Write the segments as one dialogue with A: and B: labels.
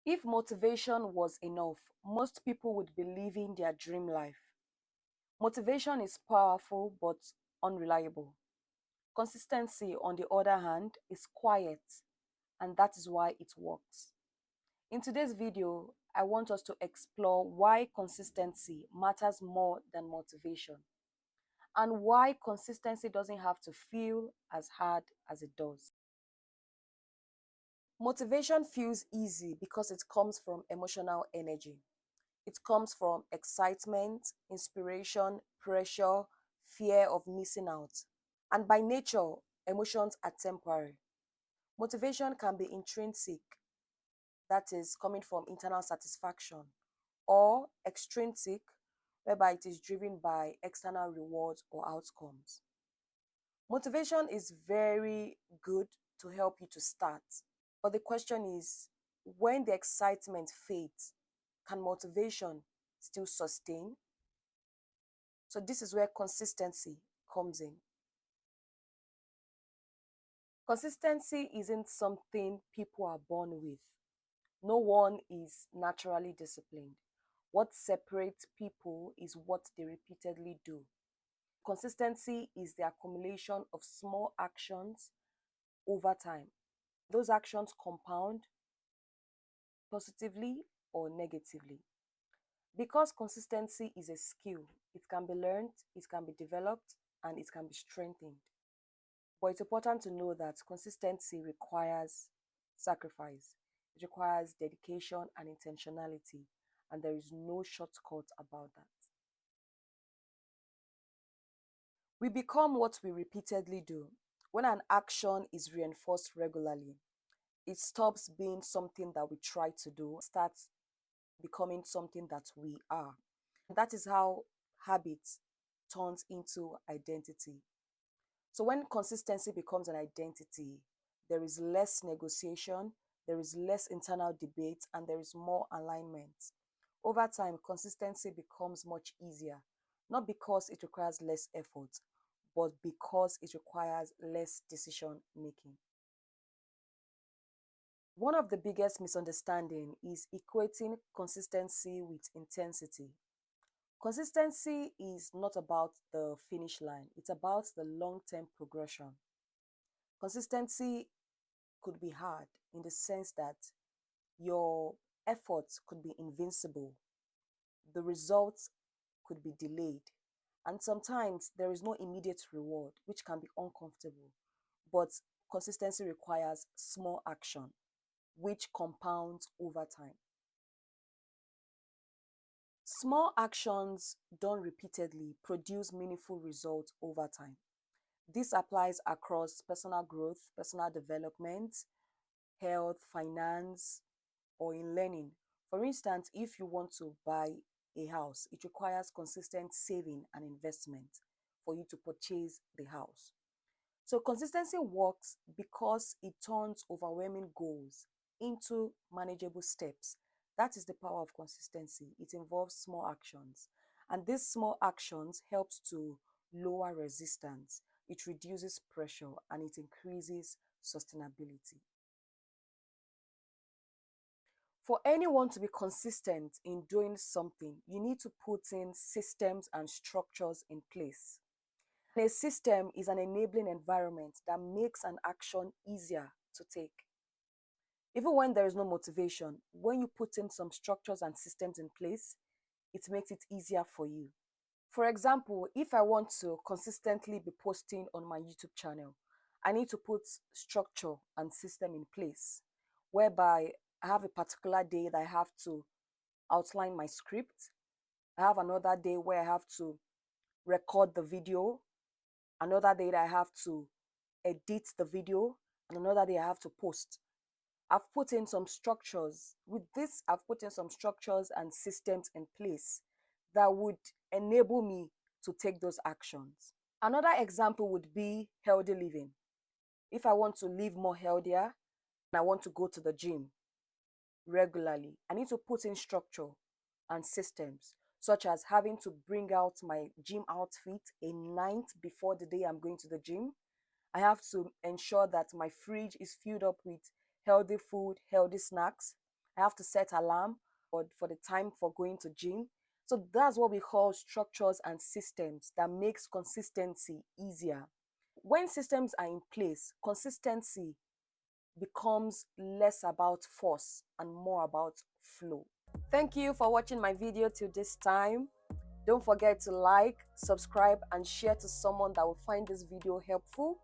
A: If motivation was enough, most people would be living their dream life. Motivation is powerful but unreliable. Consistency, on the other hand, is quiet, and that is why it works. In today's video, I want us to explore why consistency matters more than motivation and why consistency doesn't have to feel as hard as it does. Motivation feels easy because it comes from emotional energy. It comes from excitement, inspiration, pressure, fear of missing out. And by nature, emotions are temporary. Motivation can be intrinsic, that is, coming from internal satisfaction, or extrinsic, whereby it is driven by external rewards or outcomes. Motivation is very good to help you to start. But the question is, when the excitement fades, can motivation still sustain? So this is where consistency comes in. Consistency isn't something people are born with. No one is naturally disciplined. What separates people is what they repeatedly do. Consistency is the accumulation of small actions over time. Those actions compound positively or negatively. Because consistency is a skill, it can be learned, it can be developed, and it can be strengthened. But it's important to know that consistency requires sacrifice. It requires dedication and intentionality, and there is no shortcut about that. We become what we repeatedly do. When an action is reinforced regularly, it stops being something that we try to do, starts becoming something that we are. That is how habit turns into identity. So when consistency becomes an identity, there is less negotiation, there is less internal debate, and there is more alignment. Over time, consistency becomes much easier, not because it requires less effort, but because it requires less decision making. One of the biggest misunderstanding is equating consistency with intensity. Consistency is not about the finish line, it's about the long term progression. Consistency could be hard in the sense that your efforts could be invincible, the results could be delayed, and sometimes there is no immediate reward, which can be uncomfortable. But consistency requires small action, which compounds over time. Small actions done repeatedly produce meaningful results over time. This applies across personal growth, personal development, health, finance, or in learning. For instance, if you want to buy a house, it requires consistent saving and investment for you to purchase the house. So consistency works because it turns overwhelming goals into manageable steps. That is the power of consistency. It involves small actions. And these small actions helps to lower resistance. It reduces pressure and it increases sustainability. For anyone to be consistent in doing something, you need to put in systems and structures in place. A system is an enabling environment that makes an action easier to take. Even when there is no motivation, when you put in some structures and systems in place, it makes it easier for you. For example, if I want to consistently be posting on my YouTube channel, I need to put structure and system in place, whereby I have a particular day that I have to outline my script. I have another day where I have to record the video, another day that I have to edit the video, and another day I have to post. I've put in some structures. With this, I've put in some structures and systems in place that would enable me to take those actions. Another example would be healthy living. If I want to live more healthier and I want to go to the gym regularly, I need to put in structure and systems, such as having to bring out my gym outfit a night before the day I'm going to the gym. I have to ensure that my fridge is filled up with healthy food, healthy snacks. I have to set alarm for the time for going to gym. So that's what we call structures and systems that makes consistency easier. When systems are in place, consistency becomes less about force and more about flow. Thank you for watching my video till this time. Don't forget to like, subscribe, and share to someone that will find this video helpful.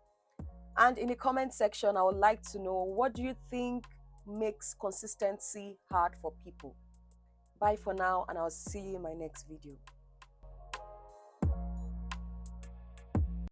A: And in the comment section, I would like to know, what do you think makes consistency hard for people? Bye for now, and I'll see you in my next video.